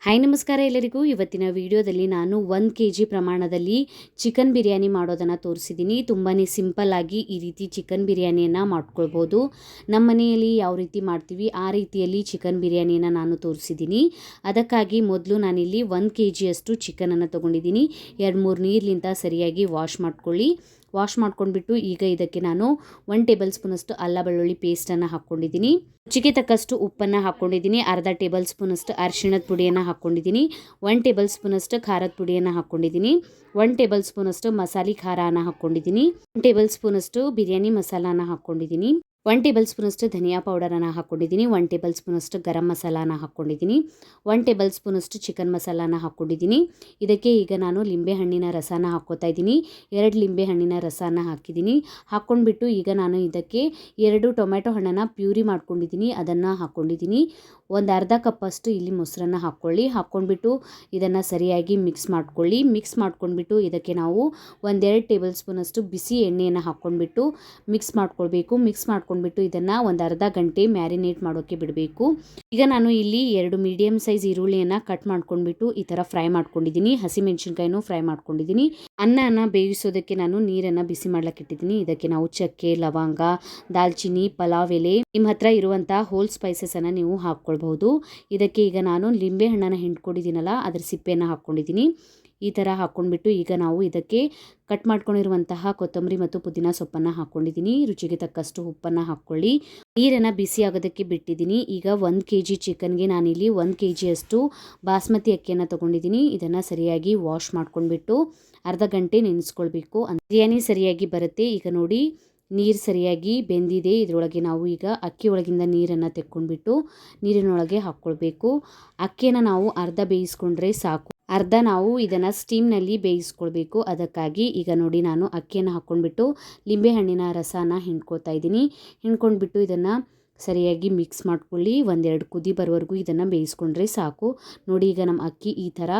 Hi ನಮಸ್ಕಾರ ಎಲ್ಲರಿಗೂ. ಇವತ್ತಿನ ವಿಡಿಯೋದಲ್ಲಿ ನಾನು 1 kg ಪ್ರಮಾಣದಲ್ಲಿ ಚಿಕನ್ ಬಿರಿಯಾನಿ ಮಾಡೋದನ್ನು ತೋರಿಸಿದ್ದೀನಿ. ತುಂಬಾ ಸಿಂಪಲ್ ಆಗಿ ಈ ರೀತಿ ಚಿಕನ್ ಬಿರಿಯಾನಿಯನ್ನು ಮಾಡ್ಕೊಳ್ಬೋದು. ನಮ್ಮ ಮನೆಯಲ್ಲಿ ಯಾವ ರೀತಿ ಮಾಡ್ತೀವಿ ಆ ರೀತಿಯಲ್ಲಿ ಚಿಕನ್ ಬಿರಿಯಾನಿಯನ್ನು ನಾನು ತೋರಿಸಿದ್ದೀನಿ. ಅದಕ್ಕಾಗಿ ಮೊದಲು ನಾನಿಲ್ಲಿ 1 kg ಅಷ್ಟು ಚಿಕನನ್ನು ತೊಗೊಂಡಿದ್ದೀನಿ. 2-3 ನೀರಿನಿಂದ ಸರಿಯಾಗಿ ವಾಶ್ ಮಾಡ್ಕೊಳ್ಳಿ. ವಾಶ್ ಮಾಡ್ಕೊಂಡ್ಬಿಟ್ಟು ಈಗ ಇದಕ್ಕೆ ನಾನು 1 ಟೇಬಲ್ ಸ್ಪೂನ್ ಅಷ್ಟು ಅಲ್ಲ ಬೆಳ್ಳುಳ್ಳಿ ಪೇಸ್ಟನ್ನು ಹಾಕ್ಕೊಂಡಿದ್ದೀನಿ. ರುಚಿಗೆ ತಕ್ಕಷ್ಟು ಉಪ್ಪನ್ನು ಹಾಕ್ಕೊಂಡಿದ್ದೀನಿ. ಅರ್ಧ ಟೇಬಲ್ ಸ್ಪೂನ್ ಅಷ್ಟು ಅರಿಶಿಣದ ಪುಡಿಯನ್ನು ಹಾಕ್ಕೊಂಡಿದ್ದೀನಿ. 1 ಟೇಬಲ್ ಸ್ಪೂನ್ ಅಷ್ಟು ಖಾರದ ಪುಡಿಯನ್ನು ಹಾಕ್ಕೊಂಡಿದ್ದೀನಿ. 1 ಟೇಬಲ್ ಸ್ಪೂನ್ ಅಷ್ಟು ಮಸಾಲೆ ಖಾರನ ಹಾಕ್ಕೊಂಡಿದ್ದೀನಿ. 1 ಟೇಬಲ್ ಸ್ಪೂನ್ ಅಷ್ಟು ಬಿರಿಯಾನಿ ಮಸಾಲಾನ ಹಾಕ್ಕೊಂಡಿದ್ದೀನಿ. 1 ಟೇಬಲ್ ಸ್ಪೂನ್ ಅಷ್ಟು ಧನಿಯಾ ಪೌಡರನ್ನು ಹಾಕ್ಕೊಂಡಿದ್ದೀನಿ. 1 ಟೇಬಲ್ ಸ್ಪೂನ್ ಅಷ್ಟು ಗರಂ ಮಸಾಲಾನ ಹಾಕ್ಕೊಂಡಿದ್ದೀನಿ. 1 ಟೇಬಲ್ ಸ್ಪೂನ್ ಅಷ್ಟು ಚಿಕನ್ ಮಸಾಲಾನ ಹಾಕ್ಕೊಂಡಿದ್ದೀನಿ. ಇದಕ್ಕೆ ಈಗ ನಾನು ಲಿಂಬೆಹಣ್ಣಿನ ರಸನ ಹಾಕ್ಕೋತಾ ಇದ್ದೀನಿ. 2 ಲಿಂಬೆಹಣ್ಣಿನ ರಸನ ಹಾಕಿದ್ದೀನಿ. ಹಾಕ್ಕೊಂಡ್ಬಿಟ್ಟು ಈಗ ನಾನು ಇದಕ್ಕೆ 2 ಟೊಮೆಟೊ ಹಣ್ಣನ್ನು ಪ್ಯೂರಿ ಮಾಡ್ಕೊಂಡಿದ್ದೀನಿ, ಅದನ್ನು ಹಾಕ್ಕೊಂಡಿದ್ದೀನಿ. ಒಂದು ಅರ್ಧ ಕಪ್ಪಷ್ಟು ಇಲ್ಲಿ ಮೊಸರನ್ನು ಹಾಕ್ಕೊಳ್ಳಿ. ಹಾಕ್ಕೊಂಡ್ಬಿಟ್ಟು ಇದನ್ನು ಸರಿಯಾಗಿ ಮಿಕ್ಸ್ ಮಾಡ್ಕೊಳ್ಳಿ. ಮಿಕ್ಸ್ ಮಾಡ್ಕೊಂಡ್ಬಿಟ್ಟು ಇದಕ್ಕೆ ನಾವು 1-2 ಟೇಬಲ್ ಸ್ಪೂನ್ ಅಷ್ಟು ಬಿಸಿ ಎಣ್ಣೆಯನ್ನು ಹಾಕ್ಕೊಂಡ್ಬಿಟ್ಟು ಮಿಕ್ಸ್ ಮಾಡ್ಕೊಳ್ಬೇಕು. ಮಿಕ್ಸ್ ಮಾಡ್ಕೊಂಡ್ಬಿಟ್ಟು ಇದನ್ನು ಒಂದು ಅರ್ಧ ಗಂಟೆ ಮ್ಯಾರಿನೇಟ್ ಮಾಡೋಕ್ಕೆ ಬಿಡಬೇಕು. ಈಗ ನಾನು ಇಲ್ಲಿ 2 ಮೀಡಿಯಮ್ ಸೈಜ್ ಈರುಳ್ಳಿಯನ್ನು ಕಟ್ ಮಾಡ್ಕೊಂಡ್ಬಿಟ್ಟು ಈ ಥರ ಫ್ರೈ ಮಾಡ್ಕೊಂಡಿದ್ದೀನಿ. ಹಸಿಮೆಣಸಿನ್ಕಾಯಿನೂ ಫ್ರೈ ಮಾಡ್ಕೊಂಡಿದ್ದೀನಿ. ಅನ್ನನ ಬೇಯಿಸೋದಕ್ಕೆ ನಾನು ನೀರನ್ನು ಬಿಸಿ ಮಾಡ್ಲಿಕ್ಕೆ ಇಟ್ಟಿದ್ದೀನಿ. ಇದಕ್ಕೆ ನಾವು ಚಕ್ಕೆ, ಲವಂಗ, ದಾಲ್ಚಿನ್ನಿ, ಪಲಾವ್ ಎಲೆ, ನಿಮ್ಮ ಹತ್ರ ಇರುವಂಥ ಹೋಲ್ ಸ್ಪೈಸಸನ್ನು ನೀವು ಹಾಕ್ಕೊಳ್ಬಹುದು. ಇದಕ್ಕೆ ಈಗ ನಾನು ಲಿಂಬೆ ಹಣ್ಣನ್ನು ಹಿಂಡ್ಕೊಂಡಿದ್ದೀನಲ್ಲ ಅದ್ರ ಸಿಪ್ಪೆಯನ್ನು ಹಾಕ್ಕೊಂಡಿದ್ದೀನಿ. ಈ ಥರ ಹಾಕ್ಕೊಂಡ್ಬಿಟ್ಟು ಈಗ ನಾವು ಇದಕ್ಕೆ ಕಟ್ ಮಾಡ್ಕೊಂಡಿರುವಂತಹ ಕೊತ್ತಂಬರಿ ಮತ್ತು ಪುದೀನ ಸೊಪ್ಪನ್ನು ಹಾಕ್ಕೊಂಡಿದ್ದೀನಿ. ರುಚಿಗೆ ತಕ್ಕಷ್ಟು ಉಪ್ಪನ್ನು ಹಾಕ್ಕೊಳ್ಳಿ. ನೀರನ್ನು ಬಿಸಿ ಆಗೋದಕ್ಕೆ ಬಿಟ್ಟಿದ್ದೀನಿ. ಈಗ 1 kg ಚಿಕನ್ಗೆ ನಾನಿಲ್ಲಿ 1 kg ಅಷ್ಟು ಬಾಸ್ಮತಿ ಅಕ್ಕಿಯನ್ನು ತೊಗೊಂಡಿದ್ದೀನಿ. ಇದನ್ನು ಸರಿಯಾಗಿ ವಾಶ್ ಮಾಡ್ಕೊಂಡ್ಬಿಟ್ಟು ಅರ್ಧ ಗಂಟೆ ನೆನೆಸ್ಕೊಳ್ಬೇಕು. ಬಿರಿಯಾನಿ ಸರಿಯಾಗಿ ಬರುತ್ತೆ. ಈಗ ನೋಡಿ ನೀರು ಸರಿಯಾಗಿ ಬೆಂದಿದೆ. ಇದರೊಳಗೆ ನಾವು ಈಗ ಅಕ್ಕಿ ಒಳಗಿಂದ ನೀರನ್ನು ತೆಕ್ಕೊಂಡ್ಬಿಟ್ಟು ನೀರಿನೊಳಗೆ ಹಾಕ್ಕೊಳ್ಬೇಕು. ಅಕ್ಕಿಯನ್ನು ನಾವು ಅರ್ಧ ಬೇಯಿಸ್ಕೊಂಡ್ರೆ ಸಾಕು. ಅರ್ಧ ನಾವು ಇದನ್ನು ಸ್ಟೀಮ್ನಲ್ಲಿ ಬೇಯಿಸ್ಕೊಳ್ಬೇಕು. ಅದಕ್ಕಾಗಿ ಈಗ ನೋಡಿ ನಾನು ಅಕ್ಕಿಯನ್ನು ಹಾಕ್ಕೊಂಡ್ಬಿಟ್ಟು ಲಿಂಬೆಹಣ್ಣಿನ ರಸನ ಹಿಂಡ್ಕೊತಾ ಇದ್ದೀನಿ. ಹಿಂಡ್ಕೊಂಡ್ಬಿಟ್ಟು ಇದನ್ನು ಸರಿಯಾಗಿ ಮಿಕ್ಸ್ ಮಾಡ್ಕೊಳ್ಳಿ. 1-2 ಕುದಿ ಬರೋವರೆಗೂ ಇದನ್ನು ಬೇಯಿಸ್ಕೊಂಡ್ರೆ ಸಾಕು. ನೋಡಿ ಈಗ ನಮ್ಮ ಅಕ್ಕಿ ಈ ಥರ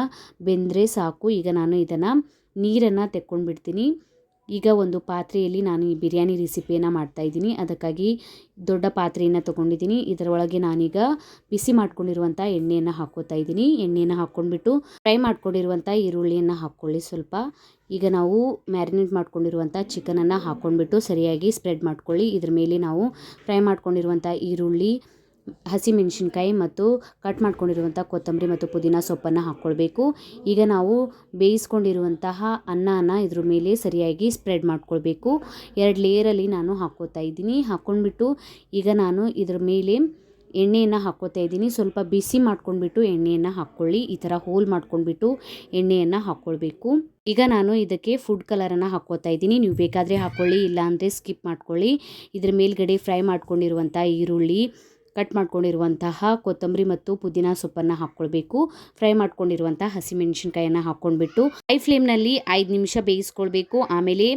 ಬೆಂದರೆ ಸಾಕು. ಈಗ ನಾನು ಇದನ್ನು ನೀರನ್ನು ತೆಕ್ಕೊಂಡ್ಬಿಡ್ತೀನಿ. ಈಗ ಒಂದು ಪಾತ್ರೆಯಲ್ಲಿ ನಾನು ಈ ಬಿರಿಯಾನಿ ರೆಸಿಪಿಯನ್ನು ಮಾಡ್ತಾಯಿದ್ದೀನಿ. ಅದಕ್ಕಾಗಿ ದೊಡ್ಡ ಪಾತ್ರೆಯನ್ನು ತೊಗೊಂಡಿದ್ದೀನಿ. ಇದರೊಳಗೆ ನಾನೀಗ ಬಿಸಿ ಮಾಡ್ಕೊಂಡಿರುವಂಥ ಎಣ್ಣೆಯನ್ನು ಹಾಕ್ಕೋತಾ ಇದ್ದೀನಿ. ಎಣ್ಣೆಯನ್ನು ಹಾಕ್ಕೊಂಡ್ಬಿಟ್ಟು ಫ್ರೈ ಮಾಡ್ಕೊಂಡಿರುವಂಥ ಈರುಳ್ಳಿಯನ್ನು ಹಾಕ್ಕೊಳ್ಳಿ ಸ್ವಲ್ಪ. ಈಗ ನಾವು ಮ್ಯಾರಿನೇಟ್ ಮಾಡ್ಕೊಂಡಿರುವಂಥ ಚಿಕನನ್ನು ಹಾಕ್ಕೊಂಡ್ಬಿಟ್ಟು ಸರಿಯಾಗಿ ಸ್ಪ್ರೆಡ್ ಮಾಡ್ಕೊಳ್ಳಿ. ಇದ್ರ ಮೇಲೆ ನಾವು ಫ್ರೈ ಮಾಡ್ಕೊಂಡಿರುವಂಥ ಈರುಳ್ಳಿ, ಹಸಿಮೆಣಸಿನ್ಕಾಯಿ ಮತ್ತು ಕಟ್ ಮಾಡ್ಕೊಂಡಿರುವಂಥ ಕೊತ್ತಂಬರಿ ಮತ್ತು ಪುದೀನ ಸೊಪ್ಪನ್ನು ಹಾಕ್ಕೊಳ್ಬೇಕು. ಈಗ ನಾವು ಬೇಯಿಸ್ಕೊಂಡಿರುವಂತಹ ಅನ್ನನ ಇದ್ರ ಮೇಲೆ ಸರಿಯಾಗಿ ಸ್ಪ್ರೆಡ್ ಮಾಡ್ಕೊಳ್ಬೇಕು. 2 ಲೇಯರಲ್ಲಿ ನಾನು ಹಾಕ್ಕೋತಾ ಇದ್ದೀನಿ. ಹಾಕ್ಕೊಂಡ್ಬಿಟ್ಟು ಈಗ ನಾನು ಇದ್ರ ಮೇಲೆ ಎಣ್ಣೆಯನ್ನು ಹಾಕ್ಕೋತಾ ಇದ್ದೀನಿ. ಸ್ವಲ್ಪ ಬಿಸಿ ಮಾಡ್ಕೊಂಡ್ಬಿಟ್ಟು ಎಣ್ಣೆಯನ್ನು ಹಾಕ್ಕೊಳ್ಳಿ. ಈ ಥರ ಹೋಲ್ ಮಾಡ್ಕೊಂಡ್ಬಿಟ್ಟು ಎಣ್ಣೆಯನ್ನು ಹಾಕ್ಕೊಳ್ಬೇಕು. ಈಗ ನಾನು ಇದಕ್ಕೆ ಫುಡ್ ಕಲರನ್ನು ಹಾಕ್ಕೋತಾ ಇದ್ದೀನಿ. ನೀವು ಬೇಕಾದರೆ ಹಾಕ್ಕೊಳ್ಳಿ, ಇಲ್ಲಾಂದರೆ ಸ್ಕಿಪ್ ಮಾಡ್ಕೊಳ್ಳಿ. ಇದ್ರ ಮೇಲ್ಗಡೆ ಫ್ರೈ ಮಾಡ್ಕೊಂಡಿರುವಂಥ ಈರುಳ್ಳಿ, ಕಟ್ ಮಾಡ್ಕೊಂಡಿರುವಂತಹ ಕೊತ್ತಂಬರಿ ಮತ್ತು ಪುದೀನ ಸೊಪ್ಪನ್ನು ಹಾಕ್ಕೊಳ್ಬೇಕು. ಫ್ರೈ ಮಾಡ್ಕೊಂಡಿರುವಂಥ ಹಸಿಮೆಣಸಿನ್ಕಾಯನ್ನು ಹಾಕ್ಕೊಂಡ್ಬಿಟ್ಟು ಹೈ ಫ್ಲೇಮ್ನಲ್ಲಿ 5 ನಿಮಿಷ ಬೇಯಿಸ್ಕೊಳ್ಬೇಕು. ಆಮೇಲೆ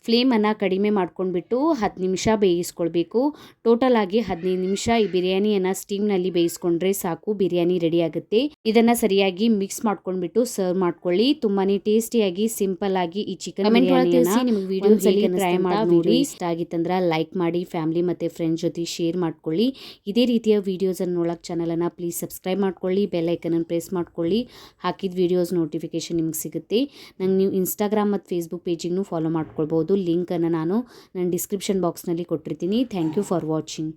ಫ್ಲೇಮನ್ನು ಕಡಿಮೆ ಮಾಡ್ಕೊಂಡ್ಬಿಟ್ಟು 10 ನಿಮಿಷ ಬೇಯಿಸ್ಕೊಳ್ಬೇಕು. ಟೋಟಲ್ ಆಗಿ 15 ನಿಮಿಷ ಈ ಬಿರಿಯಾನಿಯನ್ನು ಸ್ಟೀಮ್ನಲ್ಲಿ ಬೇಯಿಸ್ಕೊಂಡ್ರೆ ಸಾಕು. ಬಿರಿಯಾನಿ ರೆಡಿ ಆಗುತ್ತೆ. ಇದನ್ನು ಸರಿಯಾಗಿ ಮಿಕ್ಸ್ ಮಾಡ್ಕೊಂಡ್ಬಿಟ್ಟು ಸರ್ವ್ ಮಾಡ್ಕೊಳ್ಳಿ. ತುಂಬಾ ಟೇಸ್ಟಿಯಾಗಿ ಸಿಂಪಲ್ ಆಗಿ ಈ ಚಿಕನ್ ಬಿರಿಯಾನಿಯನ್ನು ಟ್ರೈ ಮಾಡಿ ನೋಡಿ. ಇಷ್ಟ ಆಗಿತ್ತಂದ್ರೆ ಲೈಕ್ ಮಾಡಿ, ಫ್ಯಾಮಿಲಿ ಮತ್ತು ಫ್ರೆಂಡ್ಸ್ ಜೊತೆ ಶೇರ್ ಮಾಡ್ಕೊಳ್ಳಿ. ಇದೇ ರೀತಿಯ ವೀಡಿಯೋಸನ್ನು ನೋಡೋಕ್ಕೆ ಚಾನಲನ್ನು ಪ್ಲೀಸ್ ಸಬ್ಸ್ಕ್ರೈಬ್ ಮಾಡ್ಕೊಳ್ಳಿ. ಬೆಲ್ ಐಕನನ್ನು ಪ್ರೆಸ್ ಮಾಡ್ಕೊಳ್ಳಿ. ಹಾಕಿದ ವೀಡಿಯೋಸ್ ನೋಟಿಫಿಕೇಶನ್ ನಿಮ್ಗೆ ಸಿಗುತ್ತೆ. ನಂಗೆ ನೀವು ಇನ್ಸ್ಟಾಗ್ರಾಮ್ ಮತ್ತು ಫೇಸ್ಬುಕ್ ಪೇಜಿಗೂ ಫಾಲೋ ಮಾಡ್ಕೊಳ್ಬೋದು. ಲಿಂಕನ್ನು ನಾನು ನನ್ನ ಡಿಸ್ಕ್ರಿಪ್ಷನ್ ಬಾಕ್ಸ್ನಲ್ಲಿ ಕೊಟ್ಟಿರ್ತೀನಿ. Thank you for watching.